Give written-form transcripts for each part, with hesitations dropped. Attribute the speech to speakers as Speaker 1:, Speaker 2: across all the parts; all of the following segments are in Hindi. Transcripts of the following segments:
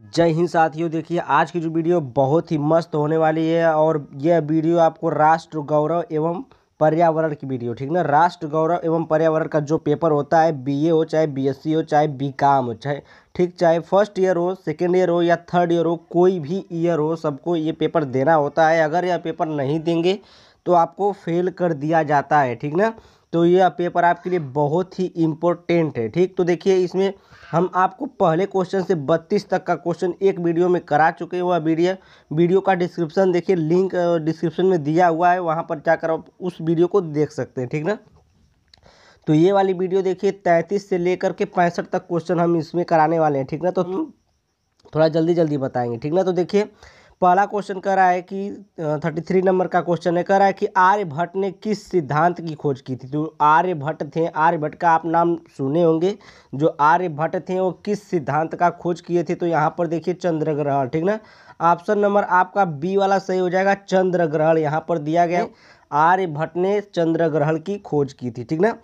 Speaker 1: जय हिंद साथियों। देखिए आज की जो वीडियो बहुत ही मस्त होने वाली है और यह वीडियो आपको राष्ट्र गौरव एवं पर्यावरण की वीडियो, ठीक ना। राष्ट्र गौरव एवं पर्यावरण का जो पेपर होता है, बीए हो चाहे बीएससी हो चाहे बीकॉम हो, चाहे फर्स्ट ईयर हो, सेकेंड ईयर हो या थर्ड ईयर हो, कोई भी ईयर हो, सबको ये पेपर देना होता है। अगर यह पेपर नहीं देंगे तो आपको फेल कर दिया जाता है, ठीक ना। तो यह पेपर आपके लिए बहुत ही इम्पोर्टेंट है, ठीक। तो देखिए इसमें हम आपको पहले क्वेश्चन से 32 तक का क्वेश्चन एक वीडियो में करा चुके हैं। वह वीडियो का डिस्क्रिप्शन देखिए, लिंक डिस्क्रिप्शन में दिया हुआ है, वहां पर जाकर आप उस वीडियो को देख सकते हैं, ठीक ना। तो ये वाली वीडियो देखिए 33 से लेकर के 65 तक क्वेश्चन हम इसमें कराने वाले हैं, ठीक ना। तो हम थोड़ा जल्दी जल्दी बताएंगे, ठीक ना। तो देखिए पहला क्वेश्चन कह रहा है कि 33 नंबर का क्वेश्चन है, कह रहा है कि आर्यभट्ट ने किस सिद्धांत की खोज की थी। तो आर्यभट्ट थे, आर्यभट्ट का आप नाम सुने होंगे। जो आर्यभट्ट थे वो किस सिद्धांत का खोज किए थे। तो यहाँ पर देखिए चंद्र ग्रहण, ठीक ना। ऑप्शन नंबर आपका बी वाला सही हो जाएगा, चंद्र ग्रहण यहाँ पर दिया गया। आर्यभट्ट ने चंद्र ग्रहण की खोज की थी, ठीक ना।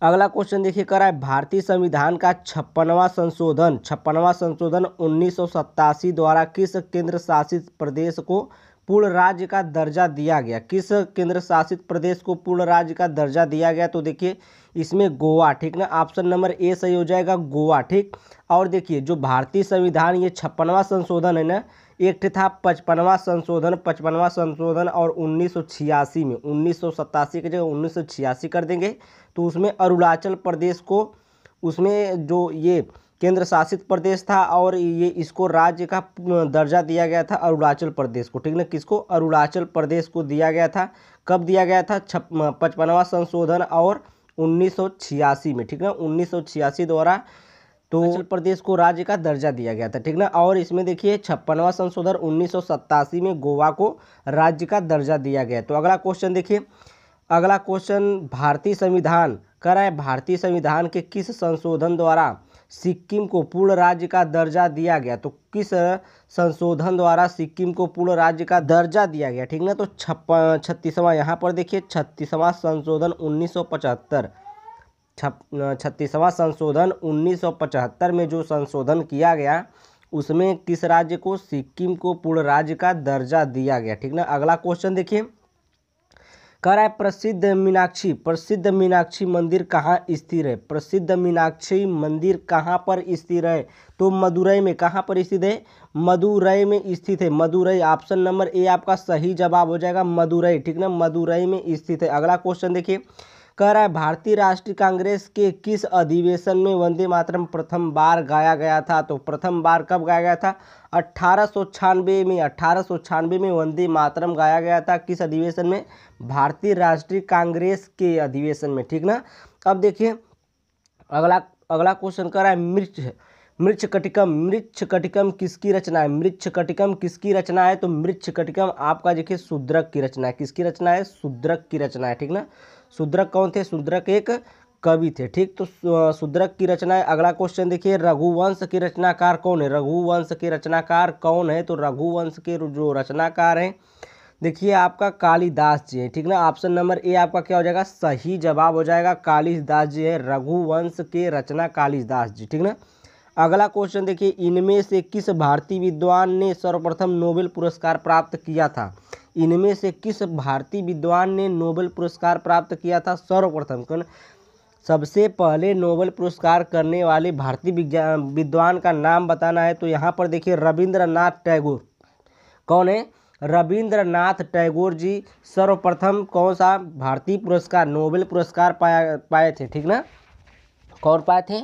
Speaker 1: अगला क्वेश्चन देखिए कर रहा है भारतीय संविधान का 56वां संशोधन 1987 द्वारा किस केंद्र शासित प्रदेश को पूर्ण राज्य का दर्जा दिया गया। किस केंद्र शासित प्रदेश को पूर्ण राज्य का दर्जा दिया गया। तो देखिए इसमें गोवा, ठीक ना। ऑप्शन नंबर ए सही हो जाएगा, गोवा, ठीक। और देखिए जो भारतीय संविधान ये 56वां संशोधन है ना, एक था 55वां संशोधन और 1986 में 1987 की जगह 1986 कर देंगे। तो उसमें अरुणाचल प्रदेश को, उसमें जो ये केंद्र शासित प्रदेश था और ये इसको राज्य का दर्जा दिया गया था अरुणाचल प्रदेश को, ठीक ना। किसको? अरुणाचल प्रदेश को दिया गया था। कब दिया गया था? 55वां संशोधन और 1986 में, ठीक ना। 1986 द्वारा तो अरुणाचल प्रदेश को राज्य का दर्जा दिया गया था, ठीक ना। और इसमें देखिए 56वां संशोधन 1987 में गोवा को राज्य का दर्जा दिया गया। तो अगला क्वेश्चन देखिए, अगला क्वेश्चन भारतीय संविधान कह रहा है भारतीय संविधान के किस संशोधन द्वारा सिक्किम को पूर्ण राज्य का दर्जा दिया गया। तो किस संशोधन द्वारा सिक्किम को पूर्ण राज्य का दर्जा दिया गया, ठीक ना। तो 36वां यहाँ पर देखिए 36वां संशोधन 1975, 36वां संशोधन 1975 में जो संशोधन किया गया उसमें किस राज्य को? सिक्किम को पूर्ण राज्य का दर्जा दिया गया, ठीक ना। अगला क्वेश्चन देखिए कह रहा है प्रसिद्ध मीनाक्षी मंदिर कहाँ स्थिर है। प्रसिद्ध मीनाक्षी मंदिर कहाँ पर स्थिर है। तो मदुरई में। कहाँ पर स्थित है? मदुरई में स्थित है। मदुरई, ऑप्शन नंबर ए आपका सही जवाब हो जाएगा, मदुरई, ठीक ना। मदुरई में स्थित है। अगला क्वेश्चन देखिए कह रहा है भारतीय राष्ट्रीय कांग्रेस के किस अधिवेशन में वंदे मातरम प्रथम बार गाया गया था। तो प्रथम बार कब गाया गया था? 1896 में। 1896 में वंदे मातरम गाया गया था। किस अधिवेशन में? भारतीय राष्ट्रीय कांग्रेस के अधिवेशन में, ठीक ना। अब देखिए अगला क्वेश्चन कर रहा है मृच्छकटिकम किसकी रचना है। मृच्छकटिकम किसकी रचना है। तो मृच्छकटिकम आपका देखिए शूद्रक की रचना है। किसकी रचना है? शूद्रक की रचना है, ठीक ना। शूद्रक कौन थे? शूद्रक एक कवि थे, ठीक। तो शूद्रक की रचना है। अगला क्वेश्चन देखिए रघुवंश के रचनाकार कौन है। रघुवंश के रचनाकार कौन है। तो रघुवंश के जो रचनाकार हैं देखिए आपका कालिदास जी है, ठीक ना। ऑप्शन नंबर ए आपका क्या हो जाएगा? सही जवाब हो जाएगा, कालिदास जी है। रघुवंश के रचना कालिदास जी, ठीक ना। अगला क्वेश्चन देखिए इनमें से किस भारतीय विद्वान ने सर्वप्रथम नोबेल पुरस्कार प्राप्त किया था। इनमें से किस भारतीय विद्वान ने नोबेल पुरस्कार प्राप्त किया था सर्वप्रथम? कौन? सबसे पहले नोबेल पुरस्कार करने वाले भारतीय विद्वान का नाम बताना है। तो यहाँ पर देखिए रविंद्रनाथ टैगोर। कौन है? रविंद्रनाथ टैगोर जी सर्वप्रथम कौन सा भारतीय पुरस्कार, नोबेल पुरस्कार पाए थे, ठीक ना। कौन पाए थे?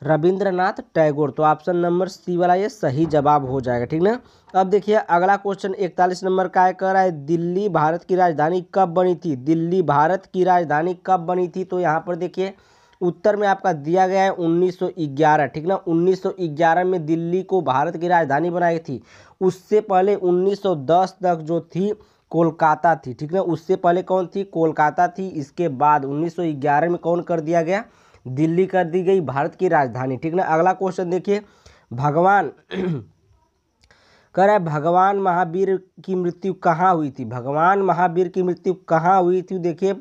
Speaker 1: रविंद्रनाथ टैगोर। तो ऑप्शन नंबर सी वाला ये सही जवाब हो जाएगा, ठीक ना। अब देखिए अगला क्वेश्चन 41 नंबर का है, कह रहा है दिल्ली भारत की राजधानी कब बनी थी। दिल्ली भारत की राजधानी कब बनी थी। तो यहाँ पर देखिए उत्तर में आपका दिया गया है 1911, ठीक ना। 1911 में दिल्ली को भारत की राजधानी बनाई थी। उससे पहले 1910 तक जो थी कोलकाता थी, ठीक ना। उससे पहले कौन थी? कोलकाता थी। इसके बाद 1911 में कौन कर दिया गया? दिल्ली कर दी गई भारत की राजधानी, ठीक ना। अगला क्वेश्चन देखिए भगवान कह रहा है भगवान महावीर की मृत्यु कहाँ हुई थी। भगवान महावीर की मृत्यु कहाँ हुई थी। देखिए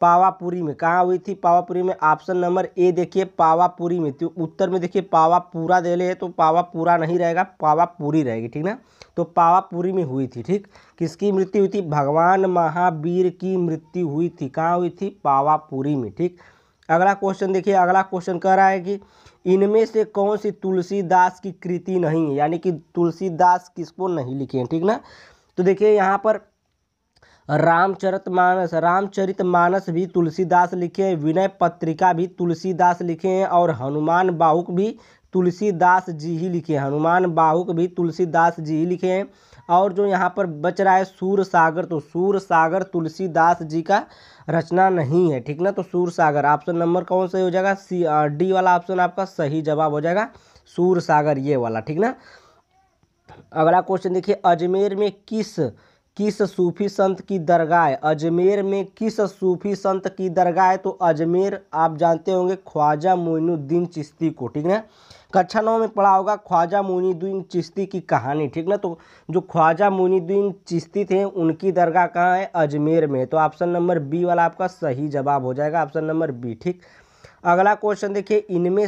Speaker 1: पावापुरी में। कहाँ हुई थी? पावापुरी में। ऑप्शन नंबर ए देखिए पावापुरी में। तो उत्तर में देखिए पावापुरा दे ले तो पावापुरा नहीं रहेगा, पावापुरी रहेगी, ठीक ना। तो पावापुरी में हुई थी, ठीक। किसकी मृत्यु हुई थी? भगवान महावीर की मृत्यु हुई थी। कहाँ हुई थी? पावापुरी में, ठीक। अगला क्वेश्चन देखिए, अगला क्वेश्चन कह रहा है कि इनमें से कौन सी तुलसीदास की कृति नहीं है, यानी कि तुलसीदास किसको नहीं लिखे हैं, ठीक ना। तो देखिए यहाँ पर रामचरितमानस भी तुलसीदास लिखे हैं, विनय पत्रिका भी तुलसीदास लिखे हैं, और हनुमान बाहुक भी तुलसीदास जी ही लिखे हैं, हनुमान बाहुक भी तुलसीदास जी ही लिखे हैं। और जो यहाँ पर बच रहा है सूर सागर, तो सूर सागर तुलसीदास जी का रचना नहीं है, ठीक ना। तो सूर सागर ऑप्शन नंबर कौन सा हो जाएगा? सी डी वाला ऑप्शन आपका सही जवाब हो जाएगा, सूर सागर ये वाला, ठीक ना। अगला क्वेश्चन देखिए, अजमेर में किस सूफी संत की दरगाह है? अजमेर में किस सूफी संत की दरगाह है? तो अजमेर आप जानते होंगे ख्वाजा मोइनुद्दीन चिश्ती को, ठीक ना। कक्षा 9 में पढ़ा होगा ख्वाजा मोइनुद्दीन चिश्ती की कहानी, ठीक ना। तो जो ख्वाजा मोइनुद्दीन चिश्ती थे उनकी दरगाह कहाँ है? अजमेर में। तो ऑप्शन नंबर बी वाला आपका सही जवाब हो जाएगा, ऑप्शन नंबर बी, ठीक। अगला क्वेश्चन देखिए, इनमें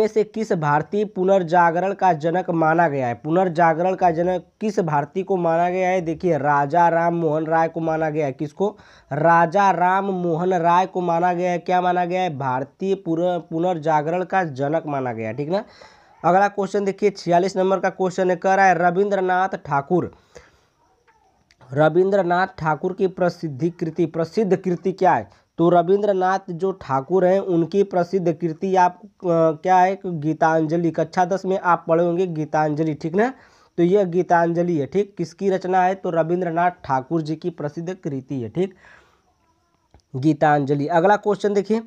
Speaker 1: से किस भारतीय पुनर्जागरण का जनक माना गया है? पुनर्जागरण का जनक किस भारतीय को माना गया है? देखिए राजा राम मोहन राय को माना गया है। किसको? राजा राम मोहन राय को माना गया है। क्या माना गया है? भारतीय पुनर्जागरण का जनक माना गया है, ठीक ना। अगला क्वेश्चन देखिए, 46 नंबर का क्वेश्चन है, कह रहा है रविंद्रनाथ ठाकुर की प्रसिद्ध कृति क्या है? तो रविंद्रनाथ जो ठाकुर हैं उनकी प्रसिद्ध कृति आप क्या है? गीतांजलि। कक्षा 10 में आप पढ़े होंगे गीतांजलि, ठीक ना। तो यह गीतांजलि है, ठीक। किसकी रचना है? तो रविंद्रनाथ ठाकुर जी की प्रसिद्ध कृति है, ठीक, गीतांजलि। अगला क्वेश्चन देखिए,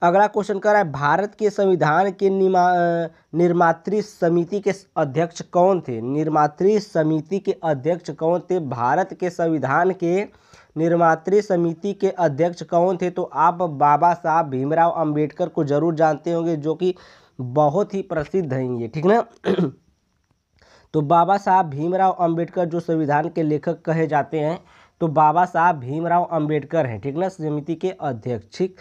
Speaker 1: अगला क्वेश्चन कर रहा है भारत के संविधान के निर्मात्री समिति के अध्यक्ष कौन थे? निर्मात्री समिति के अध्यक्ष कौन थे? भारत के संविधान के निर्मात्री समिति के अध्यक्ष कौन थे? तो आप बाबा साहब भीमराव अंबेडकर को जरूर जानते होंगे, जो कि बहुत ही प्रसिद्ध हैं ये, ठीक ना। तो बाबा साहब भीमराव अंबेडकर जो संविधान के लेखक कहे जाते हैं, तो बाबा साहब भीमराव अंबेडकर हैं, ठीक ना, समिति के अध्यक्ष, ठीक।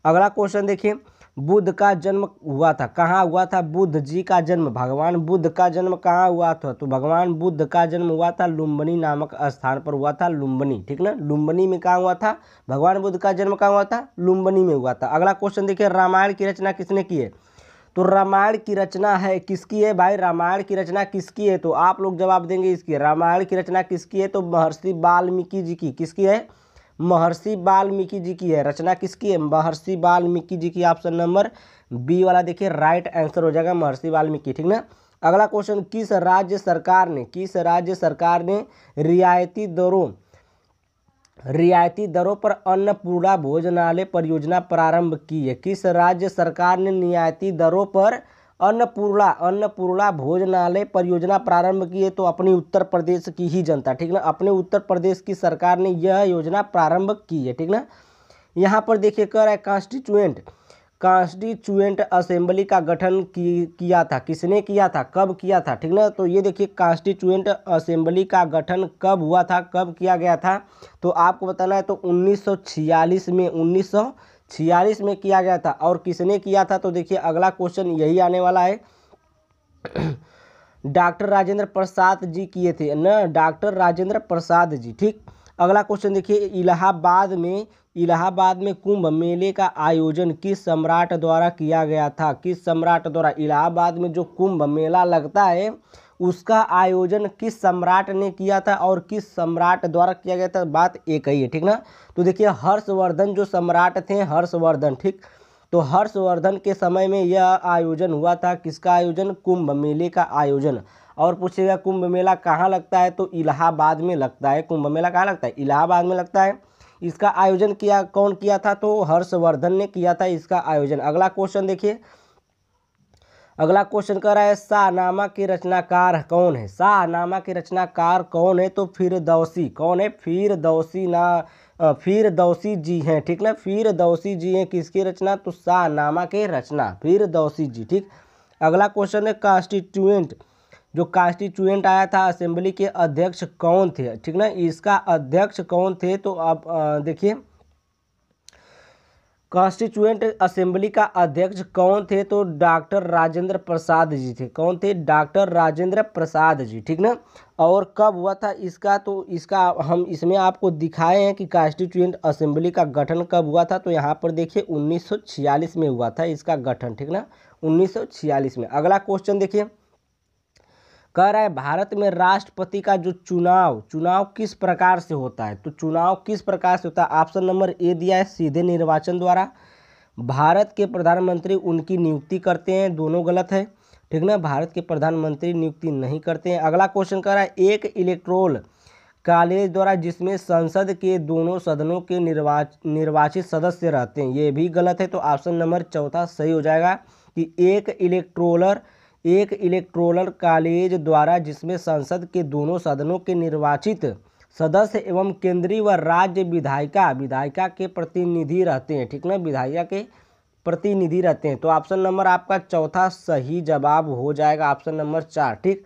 Speaker 1: अगला क्वेश्चन देखिए, बुद्ध का जन्म हुआ था, कहाँ हुआ था? बुद्ध जी का जन्म, भगवान बुद्ध का जन्म कहाँ हुआ था? तो भगवान बुद्ध का जन्म हुआ था लुम्बिनी नामक स्थान पर हुआ था, लुम्बिनी, ठीक ना। लुम्बिनी में कहाँ हुआ था? भगवान बुद्ध का जन्म कहाँ हुआ था? लुम्बिनी में हुआ था। अगला क्वेश्चन देखिए, रामायण की रचना किसने की है? तो रामायण की रचना है किसकी है भाई? रामायण की रचना किसकी है? तो आप लोग जवाब देंगे इसकी, रामायण की रचना किसकी है? तो महर्षि वाल्मीकि जी की। किसकी है? महर्षि वाल्मीकि जी की है। रचना किसकी है? महर्षि वाल्मीकि जी की। ऑप्शन नंबर बी वाला देखिए राइट आंसर हो जाएगा, महर्षि वाल्मीकि, ठीक ना। अगला क्वेश्चन, किस राज्य सरकार ने रियायती दरों पर अन्नपूर्णा भोजनालय परियोजना प्रारंभ की है? किस राज्य सरकार ने रियायती दरों पर अन्नपूर्णा भोजनालय परियोजना प्रारंभ की है? तो अपनी उत्तर प्रदेश की ही जनता, ठीक ना, अपने उत्तर प्रदेश की सरकार ने यह योजना प्रारंभ की है, ठीक ना। यहाँ पर देखिए कह रहा है कॉन्स्टिट्यूएंट असेंबली का गठन किया था, किसने किया था, कब किया था, ठीक ना। तो ये देखिए कॉन्स्टिट्यूएंट असेंबली का गठन कब हुआ था, कब किया गया था? तो आपको बताना है, तो 1946 में किया गया था। और किसने किया था? तो देखिए अगला क्वेश्चन यही आने वाला है, डॉक्टर राजेंद्र प्रसाद जी किए थे ना, डॉक्टर राजेंद्र प्रसाद जी, ठीक। अगला क्वेश्चन देखिए, इलाहाबाद में कुंभ मेले का आयोजन किस सम्राट द्वारा किया गया था? किस सम्राट द्वारा? इलाहाबाद में जो कुंभ मेला लगता है उसका आयोजन किस सम्राट ने किया था और किस सम्राट द्वारा किया गया था? बात एक ही है, ठीक ना। तो देखिए हर्षवर्धन जो सम्राट थे, हर्षवर्धन, ठीक। तो हर्षवर्धन के समय में यह आयोजन हुआ था, किसका आयोजन? कुंभ मेले का आयोजन। और पूछेगा कुंभ मेला कहाँ लगता है? तो इलाहाबाद में लगता है। कुंभ मेला कहाँ लगता है? इलाहाबाद में लगता है। इसका आयोजन कौन किया था? तो हर्षवर्धन ने किया था इसका आयोजन। अगला क्वेश्चन देखिए, अगला क्वेश्चन कह रहा है शाहनामा के रचनाकार कौन है? शाहनामा के रचनाकार कौन है? तो फिरदौसी। कौन है? फिरदौसी जी हैं, ठीक ना, फिरदौसी जी हैं। किसकी रचना? तो शाहनामा के रचना फिरदौसी जी, ठीक। अगला क्वेश्चन है जो कॉन्स्टिट्यूएंट आया था असेंबली के अध्यक्ष कौन थे, ठीक ना, इसका अध्यक्ष कौन थे, तो आप देखिए कॉन्स्टिट्यूएंट असेंबली का अध्यक्ष कौन थे, तो डॉक्टर राजेंद्र प्रसाद जी थे। कौन थे? डॉक्टर राजेंद्र प्रसाद जी, ठीक ना। और कब हुआ था इसका, तो इसका हम इसमें आपको दिखाए हैं कि कॉन्स्टिट्यूएंट असेंबली का गठन कब हुआ था, तो यहाँ पर देखिए 1946 में हुआ था इसका गठन, ठीक ना, 1946 में। अगला क्वेश्चन देखिए, कह रहा है भारत में राष्ट्रपति का जो चुनाव किस प्रकार से होता है, तो चुनाव किस प्रकार से होता है। ऑप्शन नंबर ए दिया है सीधे निर्वाचन द्वारा, भारत के प्रधानमंत्री उनकी नियुक्ति करते हैं, दोनों गलत है, ठीक ना, भारत के प्रधानमंत्री नियुक्ति नहीं करते हैं। अगला क्वेश्चन कह रहा है एक इलेक्टोरल कॉलेज द्वारा जिसमें संसद के दोनों सदनों के निर्वाचित सदस्य रहते हैं, ये भी गलत है, तो ऑप्शन नंबर चौथा सही हो जाएगा कि एक इलेक्टोरल कॉलेज द्वारा जिसमें संसद के दोनों सदनों के निर्वाचित सदस्य एवं केंद्रीय व राज्य विधायिका के प्रतिनिधि रहते हैं, ठीक ना, विधायिका के प्रतिनिधि रहते हैं, तो ऑप्शन नंबर आपका चौथा सही जवाब हो जाएगा, ऑप्शन नंबर 4, ठीक।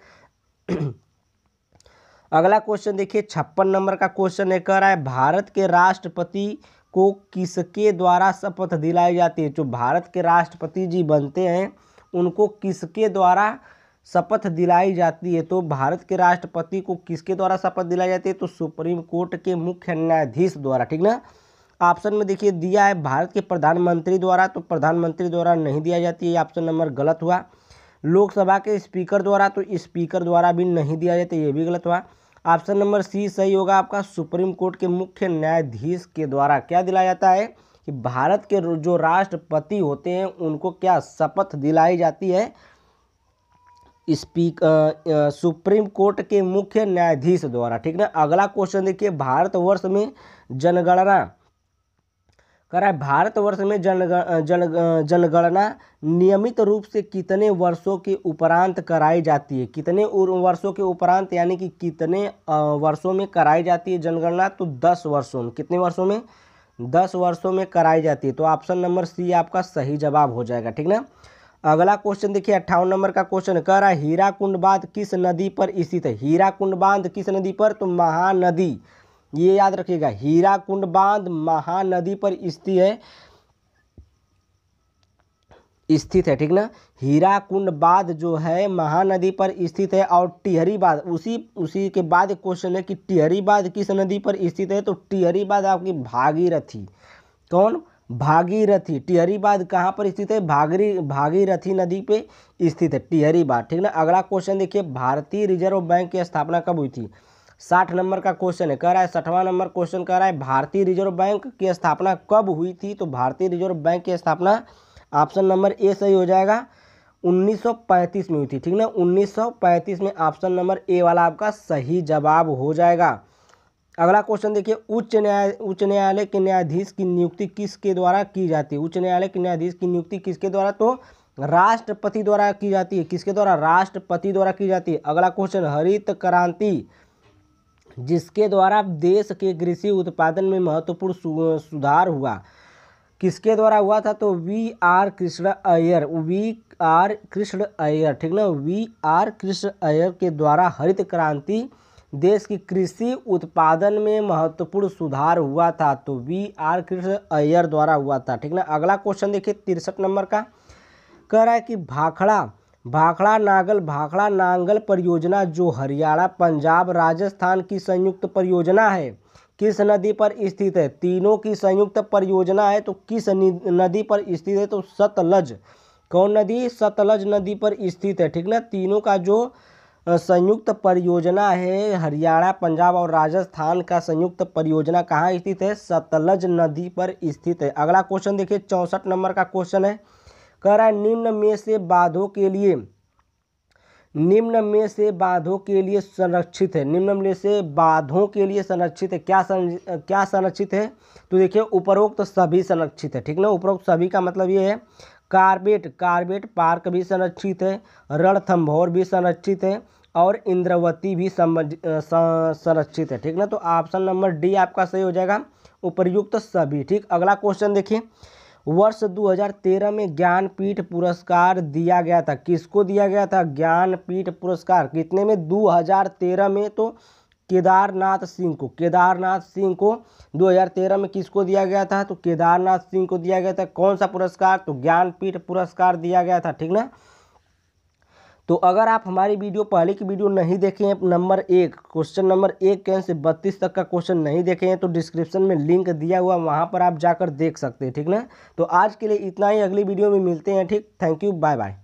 Speaker 1: अगला क्वेश्चन देखिए 56 नंबर का क्वेश्चन है, कह रहा है भारत के राष्ट्रपति को किसके द्वारा शपथ दिलाई जाती है। जो भारत के राष्ट्रपति जी बनते हैं उनको किसके द्वारा शपथ दिलाई जाती है, तो भारत के राष्ट्रपति को किसके द्वारा शपथ दिलाई जाती है, तो सुप्रीम कोर्ट के मुख्य न्यायाधीश द्वारा, ठीक ना। ऑप्शन में देखिए दिया है भारत के प्रधानमंत्री द्वारा, तो प्रधानमंत्री द्वारा नहीं दिया जाती है, ऑप्शन नंबर गलत हुआ। लोकसभा के स्पीकर द्वारा, तो स्पीकर द्वारा भी नहीं दिया जाता, ये भी गलत हुआ। ऑप्शन नंबर सी सही होगा आपका, सुप्रीम कोर्ट के मुख्य न्यायाधीश के द्वारा क्या दिलाया जाता है कि भारत के जो राष्ट्रपति होते हैं उनको क्या शपथ दिलाई जाती है, सुप्रीम कोर्ट के मुख्य न्यायाधीश द्वारा, ठीक ना। अगला क्वेश्चन देखिए, भारतवर्ष में जनगणना कह रहा है भारतवर्ष में जनगणना नियमित रूप से कितने वर्षों के उपरांत कराई जाती है, कितने वर्षों के उपरांत यानी कि कितने वर्षों में कराई जाती है जनगणना, तो 10 वर्षों में, कितने वर्षों में, 10 वर्षों में कराई जाती है, तो ऑप्शन नंबर सी आपका सही जवाब हो जाएगा, ठीक ना। अगला क्वेश्चन देखिए 58 नंबर का क्वेश्चन कह रहा है हीराकुंड बांध किस नदी पर स्थित है। हीराकुंड बांध किस नदी पर, तो महानदी, ये याद रखिएगा, हीराकुंड बांध महानदी पर स्थित है, ठीक ना। हीराकुंड बांध जो है महानदी पर स्थित है। और टिहरी बांध उसी के बाद क्वेश्चन है कि टिहरी बांध किस नदी पर स्थित है, तो टिहरी बांध आपकी भागीरथी, कौन, भागीरथी, टिहरी बांध कहाँ पर स्थित है, भागीरथी नदी पे स्थित है टिहरी बांध, ठीक ना। अगला क्वेश्चन देखिए, भारतीय रिजर्व बैंक की स्थापना कब हुई थी। 60 नंबर का क्वेश्चन है, कह रहा है 60वां नंबर क्वेश्चन कह रहा है भारतीय रिजर्व बैंक की स्थापना कब हुई थी, तो भारतीय रिजर्व बैंक की स्थापना ऑप्शन नंबर ए सही हो जाएगा, 1935 में हुई थी, ठीक ना, 1935 में, ऑप्शन नंबर ए वाला आपका सही जवाब हो जाएगा। अगला क्वेश्चन देखिए, उच्च न्यायालय के न्यायाधीश की नियुक्ति किसके द्वारा की जाती है। उच्च न्यायालय के न्यायाधीश की नियुक्ति किसके द्वारा, तो राष्ट्रपति द्वारा की जाती है, किसके द्वारा, राष्ट्रपति द्वारा की जाती है। अगला क्वेश्चन, हरित क्रांति जिसके द्वारा देश के कृषि उत्पादन में महत्वपूर्ण सुधार हुआ, किसके द्वारा हुआ था, तो वी.आर. कृष्ण अय्यर, ठीक ना, वी.आर. कृष्ण अय्यर के द्वारा हरित क्रांति देश की कृषि उत्पादन में महत्वपूर्ण सुधार हुआ था, तो वी.आर. कृष्ण अय्यर द्वारा हुआ था, ठीक ना। अगला क्वेश्चन देखिए 63 नंबर का, कह रहा है कि भाखड़ा नांगल परियोजना जो हरियाणा, पंजाब, राजस्थान की संयुक्त परियोजना है, किस नदी पर स्थित है। तीनों की संयुक्त परियोजना है, तो किस नदी पर स्थित है, तो सतलज, कौन नदी, सतलज नदी पर स्थित है, ठीक ना। तीनों का जो संयुक्त परियोजना है, हरियाणा, पंजाब और राजस्थान का संयुक्त परियोजना कहाँ स्थित है, सतलज नदी पर स्थित है। अगला क्वेश्चन देखिए 64 नंबर का क्वेश्चन है, कह रहा है निम्न में से बांधों के लिए संरक्षित है, निम्न में से बांधों के लिए संरक्षित है, क्या संरक्षित है, तो देखिए उपरोक्त सभी संरक्षित है, ठीक ना। उपरोक्त सभी का मतलब ये है कार्बेट पार्क भी संरक्षित है, रणथंभौर भी संरक्षित है और इंद्रावती भी संरक्षित है, ठीक ना। तो ऑप्शन नंबर डी आपका सही हो जाएगा, उपर्युक्त सभी, ठीक। अगला क्वेश्चन देखिए वर्ष 2013 में ज्ञानपीठ पुरस्कार दिया गया था। किसको दिया गया था ज्ञानपीठ पुरस्कार? कितने में? 2013 में। तो केदारनाथ सिंह को 2013 में किसको दिया गया था? तो केदारनाथ सिंह को दिया गया था। कौन सा पुरस्कार? तो ज्ञानपीठ पुरस्कार दिया गया था, ठीक ना। तो अगर आप हमारी वीडियो पहले की वीडियो नहीं देखे हैं, क्वेश्चन नंबर 1 के से 32 तक का क्वेश्चन नहीं देखे हैं, तो डिस्क्रिप्शन में लिंक दिया हुआ, वहां पर आप जाकर देख सकते हैं, ठीक ना। तो आज के लिए इतना ही, अगली वीडियो में मिलते हैं, ठीक। Thank you, bye bye.